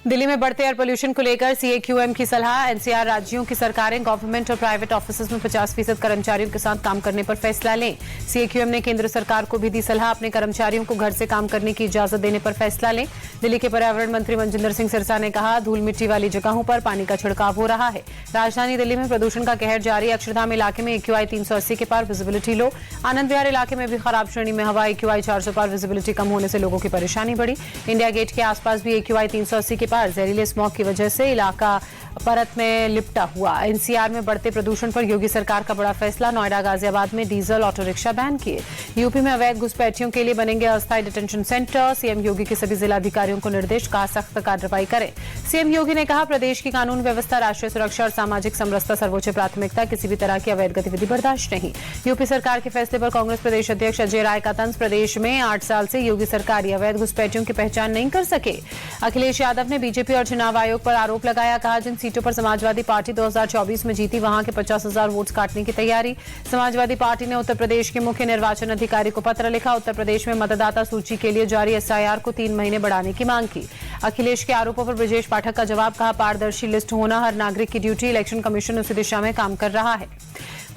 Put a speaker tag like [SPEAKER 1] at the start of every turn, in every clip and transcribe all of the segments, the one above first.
[SPEAKER 1] दिल्ली में बढ़ते air pollution को लेकर सीएक्यूएम की सलाह। एनसीआर राज्यों की सरकारें गवर्नमेंट और प्राइवेट ऑफिसेज में 50% कर्मचारियों के साथ काम करने पर फैसला लें। सीएक्यूएम ने केंद्र सरकार को भी दी सलाह, अपने कर्मचारियों को घर से काम करने की इजाजत देने पर फैसला लें। दिल्ली के पर्यावरण मंत्री मनजिंदर सिंह सिरसा ने कहा, धूल मिट्टी वाली जगहों पर पानी का छिड़काव हो रहा है। राजधानी दिल्ली में प्रदूषण का कहर जारी। अक्षरधाम इलाके में एक्यूआई 380 के पार विजिबिलिटी लो। आनंद विहार इलाके में भी खराब श्रेणी में हवा। एक्यूआई 400 पार विजिबिलिटी कम होने से लोगों की परेशानी बढ़ी। इंडिया गेट के आसपास भी एक्यूआई 380 के पार जहरीले स्मॉग की वजह से इलाका परत में लिपटा हुआ। एनसीआर में बढ़ते प्रदूषण पर योगी सरकार का बड़ा फैसला। नोएडा गाजियाबाद में डीजल ऑटो रिक्शा बैन किए। यूपी में अवैध घुसपैठियों के लिए बनेंगे अस्थायी डिटेंशन सेंटर। सीएम योगी के सभी जिलाधिकारियों को निर्देश, कहा सख्त कार्रवाई करें। सीएम योगी ने कहा, प्रदेश की कानून व्यवस्था, राष्ट्रीय सुरक्षा और सामाजिक समरसता सर्वोच्च प्राथमिकता, किसी भी तरह की अवैध गतिविधि बर्दाश्त नहीं। यूपी सरकार के फैसले पर कांग्रेस प्रदेश अध्यक्ष अजय राय का तंज। प्रदेश में 8 साल से योगी सरकार अवैध घुसपैठियों की पहचान नहीं कर सके। अखिलेश यादव ने बीजेपी और चुनाव आयोग पर आरोप लगाया। कहा, जिन सीटों पर समाजवादी पार्टी 2024 में जीती, वहां के 50,000 वोट्स काटने की तैयारी। समाजवादी पार्टी ने उत्तर प्रदेश के मुख्य निर्वाचन अधिकारी को पत्र लिखा। उत्तर प्रदेश में मतदाता सूची के लिए जारी एसआईआर को 3 महीने बढ़ाने की मांग की। अखिलेश के आरोपों पर ब्रजेश पाठक का जवाब। कहा, पारदर्शी लिस्ट होना हर नागरिक की ड्यूटी। इलेक्शन कमीशन उसी दिशा में काम कर रहा है।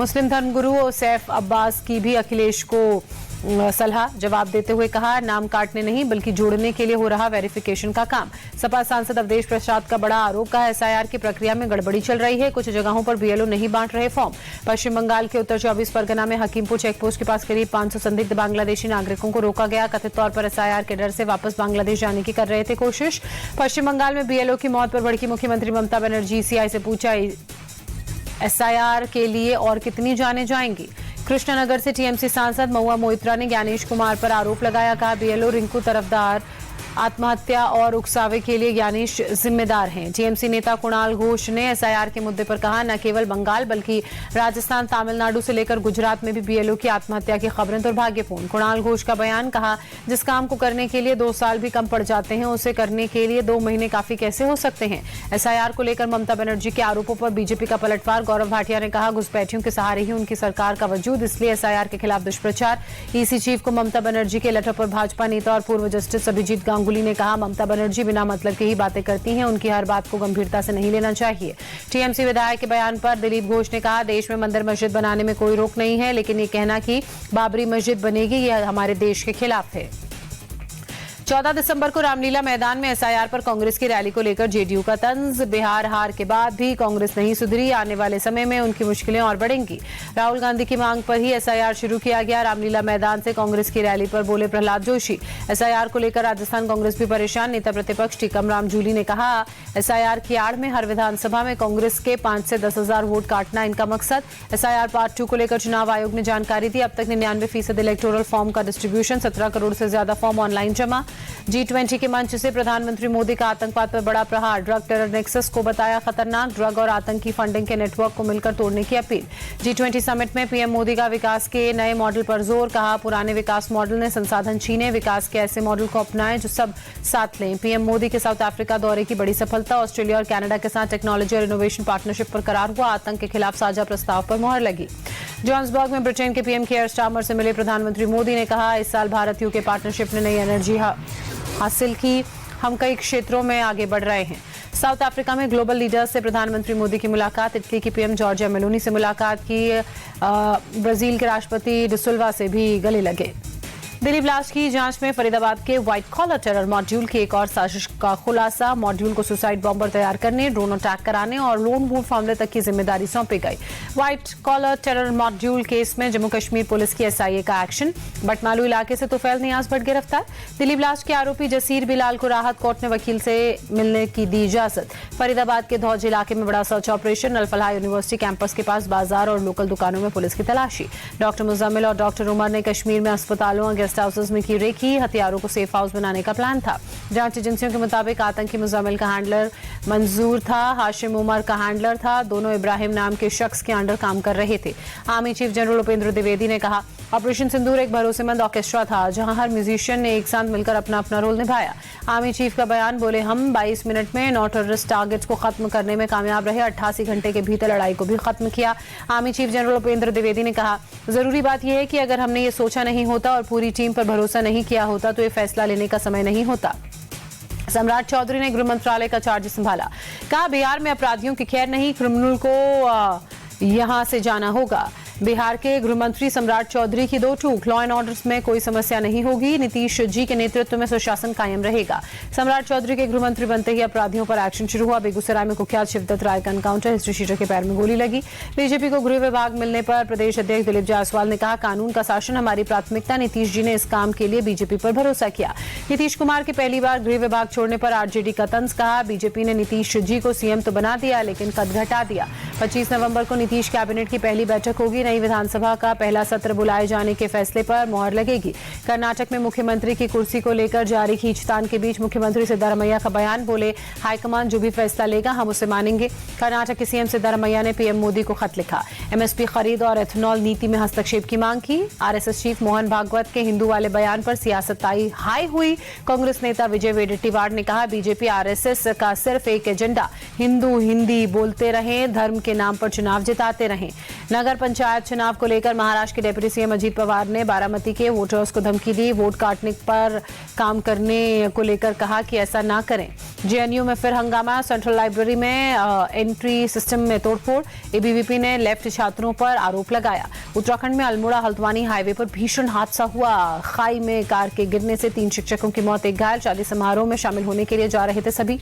[SPEAKER 1] मुस्लिम धर्मगुरु सैफ अब्बास की भी अखिलेश को सलाह। जवाब देते हुए कहा, नाम काटने नहीं बल्कि जोड़ने के लिए हो रहा वेरिफिकेशन का काम। सपा सांसद अवधेश प्रसाद का बड़ा आरोप। कहा, एसआईआर की प्रक्रिया में गड़बड़ी चल रही है। कुछ जगहों पर बीएलओ नहीं बांट रहे फॉर्म। पश्चिम बंगाल के उत्तर 24 परगना में हकीमपुर चेकपोस्ट के पास करीब 500 संदिग्ध बांग्लादेशी नागरिकों को रोका गया। कथित तौर पर एसआईआर के डर से वापस बांग्लादेश जाने की कर रहे थे कोशिश। पश्चिम बंगाल में बीएलओ की मौत पर भड़की मुख्यमंत्री ममता बनर्जी। सीआई से पूछा, एसआईआर के लिए और कितनी जाने जाएंगी। कृष्णनगर से टीएमसी सांसद महुआ मोइत्रा ने ज्ञानेश कुमार पर आरोप लगाया। कहा, बीएलओ रिंकू तरफदार आत्महत्या और उकसावे के लिए ज्ञानेश जिम्मेदार हैं। टीएमसी नेता कुणाल घोष ने एसआईआर के मुद्दे पर कहा, न केवल बंगाल बल्कि राजस्थान, तमिलनाडु से लेकर गुजरात में भी बीएलओ की आत्महत्या की खबरें दुर्भाग्यपूर्ण। कुणाल घोष का बयान। कहा, जिस काम को करने के लिए 2 साल भी कम पड़ जाते हैं, उसे करने के लिए 2 महीने काफी कैसे हो सकते हैं। एसआईआर को लेकर ममता बनर्जी के आरोपों पर बीजेपी का पलटवार। गौरव भाटिया ने कहा, घुसपैठियों के सहारे ही उनकी सरकार का वजूद, इसलिए एसआईआर के खिलाफ दुष्प्रचार। ईसी चीफ को ममता बनर्जी के लेटर पर भाजपा नेता और पूर्व जस्टिस अभिजीत गांगुली ने कहा, ममता बनर्जी बिना मतलब की ही बातें करती हैं, उनकी हर बात को गंभीरता से नहीं लेना चाहिए। टीएमसी विधायक के बयान पर दिलीप घोष ने कहा, देश में मंदिर मस्जिद बनाने में कोई रोक नहीं है, लेकिन ये कहना कि बाबरी मस्जिद बनेगी, यह हमारे देश के खिलाफ है। 14 दिसंबर को रामलीला मैदान में एसआईआर पर कांग्रेस की रैली को लेकर जेडीयू का तंज। बिहार हार के बाद भी कांग्रेस नहीं सुधरी, आने वाले समय में उनकी मुश्किलें और बढ़ेंगी। राहुल गांधी की मांग पर ही एसआईआर शुरू किया गया। रामलीला मैदान से कांग्रेस की रैली पर बोले प्रहलाद जोशी। एसआईआर को लेकर राजस्थान कांग्रेस भी परेशान। नेता प्रतिपक्ष टीकम राम जूली ने कहा, एसआईआर की आड़ में हर विधानसभा में कांग्रेस के 5 से 10,000 वोट काटना इनका मकसद। एसआईआर पार्ट 2 को लेकर चुनाव आयोग ने जानकारी दी। अब तक 99% इलेक्टोरल फॉर्म का डिस्ट्रीब्यूशन, 17 करोड़ से ज्यादा फॉर्म ऑनलाइन जमा। G20 के मंच से प्रधानमंत्री मोदी का आतंकवाद पर बड़ा प्रहार। ड्रग टेरर नेक्सस को बताया खतरनाक। ड्रग और आतंकी फंडिंग के नेटवर्क को मिलकर तोड़ने की अपील। G20 समिट में पीएम मोदी का विकास के नए मॉडल पर जोर। कहा, पुराने विकास मॉडल ने संसाधन छीने, विकास के ऐसे मॉडल को अपनाएं जो सब साथ लें। पीएम मोदी के साउथ अफ्रीका दौरे की बड़ी सफलता। ऑस्ट्रेलिया और कनाडा के साथ टेक्नोलॉजी और इनोवेशन पार्टनरशिप पर करार हुआ। आतंक के खिलाफ साझा प्रस्ताव पर मुहर लगी। जोहान्सबर्ग में ब्रिटेन के पीएम केयर स्टारमर से मिले प्रधानमंत्री मोदी ने कहा, इस साल भारत यूके पार्टनरशिप ने नई एनर्जी हासिल की, हम कई क्षेत्रों में आगे बढ़ रहे हैं। साउथ अफ्रीका में ग्लोबल लीडर्स से प्रधानमंत्री मोदी की मुलाकात। इटली की पीएम जॉर्जिया मेलोनी से मुलाकात की। ब्राजील के राष्ट्रपति डिसुल्वा से भी गले लगे। दिल्ली ब्लास्ट की जांच में फरीदाबाद के व्हाइट कॉलर टेरर मॉड्यूल की एक और साजिश का खुलासा। मॉड्यूल को सुसाइड बॉम्बर तैयार करने, ड्रोन अटैक कराने और लोन वुल्फ हमले तक की जिम्मेदारी सौंपी गई। White collar terror module case में जम्मू कश्मीर पुलिस की एसआईए का एक्शन। बटमालू इलाके से तुफैल नियाज भट्ट गिरफ्तार। दिल्ली ब्लास्ट के आरोपी जसीर बिलाल को राहत कोर्ट ने वकील से मिलने की दी इजाजत। फरीदाबाद के धौज इलाके में बड़ा search operation. Al Falah university campus के पास बाजार और लोकल दुकानों में पुलिस की तलाशी। डॉक्टर मुजम्मिल और डॉक्टर उमर ने कश्मीर में अस्पतालों गेस्ट हाउसेज में की रेकी। हथियारों को सेफ हाउस बनाने का प्लान था। जांच एजेंसियों के मुताबिक आतंकी मुजम्मिल का हैंडलर मंजूर था, हाशिम उमर का हैंडलर था। दोनों इब्राहिम नाम के शख्स के अंडर काम कर रहे थे। Army chief general Upendra Dwivedi ने कहा, ऑपरेशन सिंदूर एक भरोसेमंद ऑर्केस्ट्रा था, जहां हर म्यूजिशियन ने एक साथ मिलकर अपना अपना रोल निभाया। आर्मी चीफ का बयान। बोले, हम 22 मिनट में 9 टेररिस्ट टारगेट्स को खत्म करने में कामयाब रहे। 88 घंटे के भीतर लड़ाई को भी खत्म किया। Army chief general Upendra Dwivedi ने कहा, जरूरी बात यह है कि अगर हमने ये सोचा नहीं होता और पूरी टीम पर भरोसा नहीं किया होता तो ये फैसला लेने का समय नहीं होता। सम्राट चौधरी ने गृह मंत्रालय का चार्ज संभाला। कहा बिहार में अपराधियों की खैर नहीं, क्रिमिनल को यहां से जाना होगा। बिहार के गृह मंत्री सम्राट चौधरी की दो टूक, लॉ एंड ऑर्डर में कोई समस्या नहीं होगी, नीतीश जी के नेतृत्व में सुशासन कायम रहेगा। सम्राट चौधरी के गृह मंत्री बनते ही अपराधियों पर एक्शन शुरू हुआ। बेगूसराय में कुख्यात शिवदत्त राय का एनकाउंटर, हिस्ट्री शीटर के पैर में गोली लगी। बीजेपी को गृह विभाग मिलने पर प्रदेश अध्यक्ष दिलीप जायसवाल ने कहा कानून का शासन हमारी प्राथमिकता। नीतीश जी ने इस काम के लिए बीजेपी पर भरोसा किया। नीतीश कुमार के पहली बार गृह विभाग छोड़ने पर आरजेडी का तंज, कहा बीजेपी ने नीतीश जी को सीएम तो बना दिया लेकिन कद घटा दिया। 25 नवंबर को नीतीश कैबिनेट की पहली बैठक होगी। नई विधानसभा का पहला सत्र बुलाए जाने के फैसले पर मोहर लगेगी। कर्नाटक में मुख्यमंत्री की कुर्सी को लेकर जारी खींचतान के बीच मुख्यमंत्री सिद्धारमैया का बयान, बोले हाईकमान जो भी फैसला लेगा हम उसे मानेंगे। कर्नाटक के सीएम सिद्धारमैया ने पीएम मोदी को खत लिखा, एमएसपी खरीद और एथेनॉल नीति में हस्तक्षेप की मांग की। आरएसएस चीफ मोहन भागवत के हिंदू वाले बयान पर सियासतदाई हाई हुई। कांग्रेस नेता विजय वेडेट्टीवार ने कहा बीजेपी आरएसएस का सिर्फ एक एजेंडा, हिंदू हिंदी बोलते रहें, धर्म के नाम पर चुनाव जिताते रहें। नगर पंचायत चुनाव को लेकर महाराष्ट्र के डिप्टी सीएम अजीत पवार ने बारामती के वोटर्स को धमकी दी। वोट काटने पर काम करने को लेकर कहा कि ऐसा ना करें। जेएनयू में फिर हंगामा, सेंट्रल लाइब्रेरी में एंट्री सिस्टम में तोड़फोड़, एबीवीपी ने लेफ्ट छात्रों पर आरोप लगाया। उत्तराखंड में अल्मोड़ा हल्द्वानी हाईवे पर भीषण हादसा हुआ। खाई में कार के गिरने से 3 शिक्षकों की मौत, एक घायल। शादी समारोह में शामिल होने के लिए जा रहे थे सभी।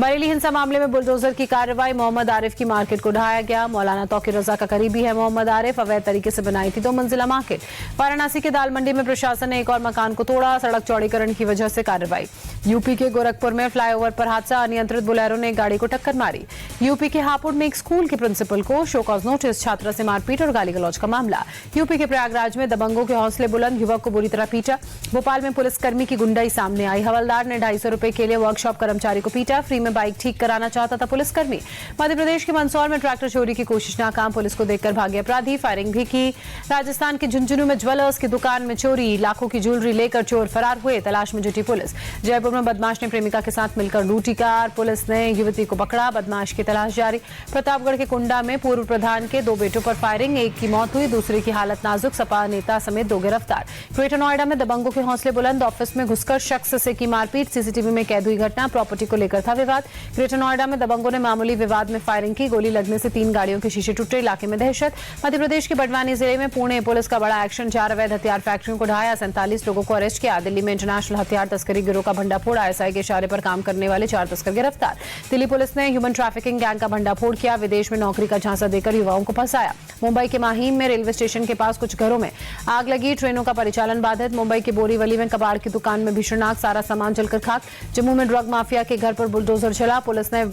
[SPEAKER 1] बरेली हिंसा मामले में बुलडोजर की कार्रवाई, मोहम्मद आरिफ की मार्केट को ढहाया गया। मौलाना तौकीर रजा का करीबी है मोहम्मद आरिफ, अवैध तरीके से बनाई थी 2 मंजिला मार्केट। वाराणसी के दाल मंडी में प्रशासन ने एक और मकान को तोड़ा, सड़क चौड़ीकरण की वजह से कार्रवाई। यूपी के गोरखपुर में फ्लाईओवर पर हादसा, अनियंत्रित बोलेरो ने एक गाड़ी को टक्कर मारी। यूपी के हापुड़ में एक स्कूल के प्रिंसिपल को शो कॉज नोटिस, छात्रा से मारपीट और गाली गलौज का मामला। यूपी के प्रयागराज में दबंगों के हौसले बुलंद, युवक को बुरी तरह पीटा। भोपाल में पुलिसकर्मी की गुंडाई सामने आई, हवलदार ने 250 रुपए के लिए वर्कशॉप कर्मचारी को पीटा। फ्री में बाइक ठीक कराना चाहता था पुलिसकर्मी। मध्य प्रदेश के मंदसौर में ट्रैक्टर चोरी की कोशिश नाकाम, पुलिस को देखकर भागे अपराधी, फायरिंग भी की। राजस्थान के झुंझुनू में ज्वेलर्स की दुकान में चोरी, लाखों की ज्वेलरी लेकर चोर फरार हुए, तलाश में जुटी पुलिस। जयपुर में बदमाश ने प्रेमिका के साथ मिलकर लूटी कार, पुलिस ने युवती को पकड़ा, बदमाश की तलाश जारी। प्रतापगढ़ के कुंडा में पूर्व प्रधान के 2 बेटों पर फायरिंग, एक की मौत हुई, दूसरे की हालत नाजुक, सपा नेता समेत 2 गिरफ्तार। ग्रेटर नोएडा में दबंगों के हौसले बुलंद, ऑफिस में घुसकर शख्स से की मारपीट, सीसीटीवी में कैद हुई घटना, प्रॉपर्टी को लेकर था विवाद। ग्रेटर नोएडा में दबंगों ने मामूली विवाद में फायरिंग की, गोली लगने से 3 गाड़ियों के शीशे टूटे, इलाके में दहशत। मध्य प्रदेश के बड़वानी जिले में पुणे पुलिस का बड़ा एक्शन, 4 अवैध हथियार फैक्ट्रियों को ढाया, 47 लोगों को अरेस्ट किया। दिल्ली में इंटरनेशनल हथियार तस्करी गिरोह का भंडाफोड़, आईएसआई के इशारे पर काम करने वाले 4 तस्कर गिरफ्तार। दिल्ली पुलिस ने ह्यूमन ट्रैफिकिंग गैंग का भंडाफोड़ किया, विदेश में नौकरी का झांसा देकर युवाओं को फंसाया। मुंबई के माहिम में रेलवे स्टेशन के पास कुछ घरों में आग लगी, ट्रेनों का परिचालन बाधित। मुंबई के बोरीवली में कबाड़ की दुकान में भीषण आग, सारा सामान जलकर खाक। जम्मू में ड्रग माफिया के घर पर बुलडोजर चला, पुलिस ने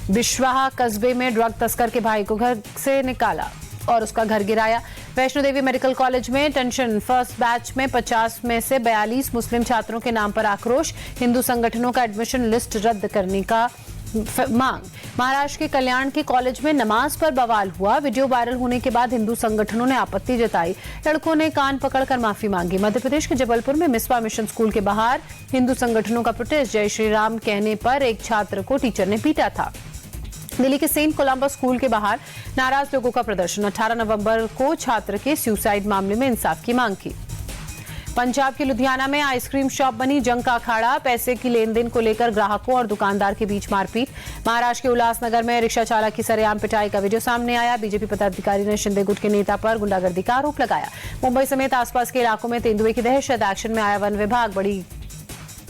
[SPEAKER 1] बिश्वाहा कस्बे में ड्रग तस्कर के भाई को घर से निकाला और उसका घर गिराया। वैष्णो देवी मेडिकल कॉलेज में टेंशन, फर्स्ट बैच में 50 में से 42 मुस्लिम छात्रों के नाम पर आक्रोश, हिंदू संगठनों का एडमिशन लिस्ट रद्द करने का मांग। महाराष्ट्र के कल्याण के कॉलेज में नमाज पर बवाल हुआ, वीडियो वायरल होने के बाद हिंदू संगठनों ने आपत्ति जताई, लड़कों ने कान पकड़कर माफी मांगी। मध्य प्रदेश के जबलपुर में मिसबा मिशन स्कूल के बाहर हिंदू संगठनों का प्रोटेस्ट, जय श्री राम कहने पर एक छात्र को टीचर ने पीटा था। दिल्ली के सेंट कोलंबस स्कूल के बाहर नाराज लोगों का प्रदर्शन, 18 नवंबर को छात्र के सुसाइड मामले में इंसाफ की मांग की। पंजाब के लुधियाना में आइसक्रीम शॉप बनी जंग का अखाड़ा, पैसे की लेन देन को लेकर ग्राहकों और दुकानदार के बीच मारपीट। महाराष्ट्र के उल्लासनगर में रिक्शा चालक की सरेआम पिटाई का वीडियो सामने आया, बीजेपी पदाधिकारी ने शिंदे गुट के नेता पर गुंडागर्दी का आरोप लगाया। मुंबई समेत आसपास के इलाकों में तेंदुए की दहशत, एक्शन में आया वन विभाग,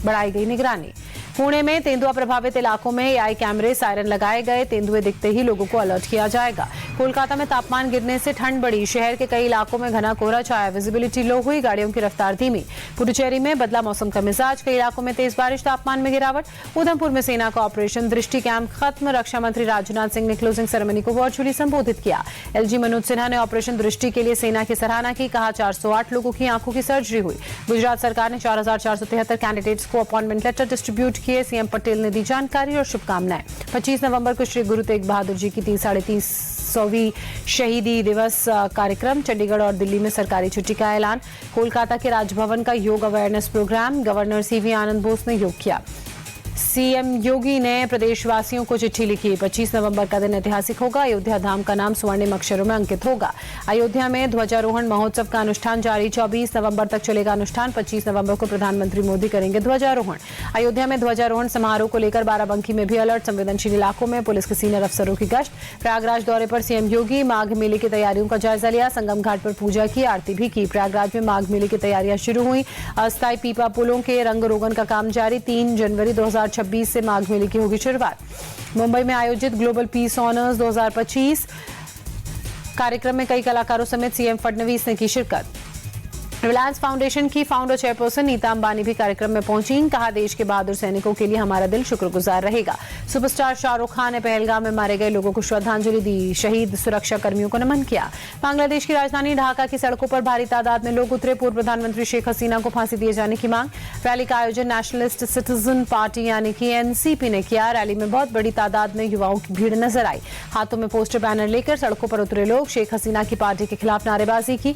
[SPEAKER 1] बढ़ाई गई निगरानी। पुणे में तेंदुआ प्रभावित इलाकों में एआई कैमरे, सायरन लगाए गए, तेंदुए दिखते ही लोगों को अलर्ट किया जाएगा। कोलकाता में तापमान गिरने से ठंड बढ़ी, शहर के कई इलाकों में घना कोहरा छाया, विजिबिलिटी लो हुई, गाड़ियों की रफ्तार धीमी। पुडुचेरी में बदला मौसम का मिजाज, कई इलाकों में तेज बारिश, तापमान में गिरावट। उधमपुर में सेना का ऑपरेशन दृष्टि कैंप खत्म, रक्षा मंत्री राजनाथ सिंह ने क्लोजिंग सेरेमनी को वर्चुअली संबोधित किया। एलजी मनोज सिन्हा ने ऑपरेशन दृष्टि के लिए सेना की सराहना की, कहा 408 लोगों की आंखों की सर्जरी हुई। गुजरात सरकार ने 4473 कैंडिडेट्स को अपॉइंटमेंट लेटर डिस्ट्रीब्यूट किए, सीएम पटेल ने दी जानकारी और शुभकामनाएं। 25 नवंबर को श्री गुरु तेग बहादुर जी की 350वीं शहीदी दिवस कार्यक्रम, चंडीगढ़ और दिल्ली में सरकारी छुट्टी का ऐलान। कोलकाता के राजभवन का योग अवेयरनेस प्रोग्राम, गवर्नर सीवी आनंद बोस ने योग किया। सीएम योगी ने प्रदेशवासियों को चिट्ठी लिखी। 25 नवंबर का दिन ऐतिहासिक होगा। अयोध्या धाम का नाम स्वर्णिम अक्षरों में अंकित होगा। अयोध्या में ध्वजारोहण महोत्सव का अनुष्ठान जारी। 24 नवंबर तक चलेगा अनुष्ठान। 25 नवंबर को प्रधानमंत्री मोदी करेंगे ध्वजारोहण। अयोध्या में ध्वजारोहण समारोह को लेकर बाराबंकी में भी अलर्ट। संवेदनशील इलाकों में पुलिस के सीनियर अफसरों की गश्त। प्रयागराज दौरे पर सीएम योगी माघ मेले की तैयारियों का जायजा लिया। संगम घाट पर पूजा की, आरती भी की। प्रयागराज में माघ मेले की तैयारियां शुरू हुई। अस्थायी पीपा पुलों के रंग रोगन का काम जारी। 3 जनवरी 2026 से माघ मेले की होगी शुरुआत। मुंबई में आयोजित ग्लोबल पीस ऑनर्स 2025 कार्यक्रम में कई कलाकारों समेत सीएम फडणवीस ने की शिरकत। रिलायंस फाउंडेशन की फाउंडर चेयरपर्सन नीता अंबानी भी कार्यक्रम में पहुंची। कहा, देश के बहादुर सैनिकों के लिए हमारा दिल शुक्रगुजार रहेगा। सुपरस्टार शाहरुख खान ने पहलगाम में मारे गए लोगों को श्रद्धांजलि दी। शहीद सुरक्षा कर्मियों को नमन किया। बांग्लादेश की राजधानी ढाका की सड़कों पर भारी तादाद में लोग उतरे। पूर्व प्रधानमंत्री शेख हसीना को फांसी दिए जाने की मांग। रैली का आयोजन नेशनलिस्ट सिटीजन पार्टी यानी कि एनसीपी ने किया। रैली में बहुत बड़ी तादाद में युवाओं की भीड़ नजर आई। हाथों में पोस्टर बैनर लेकर सड़कों पर उतरे लोग शेख हसीना की पार्टी के खिलाफ नारेबाजी की।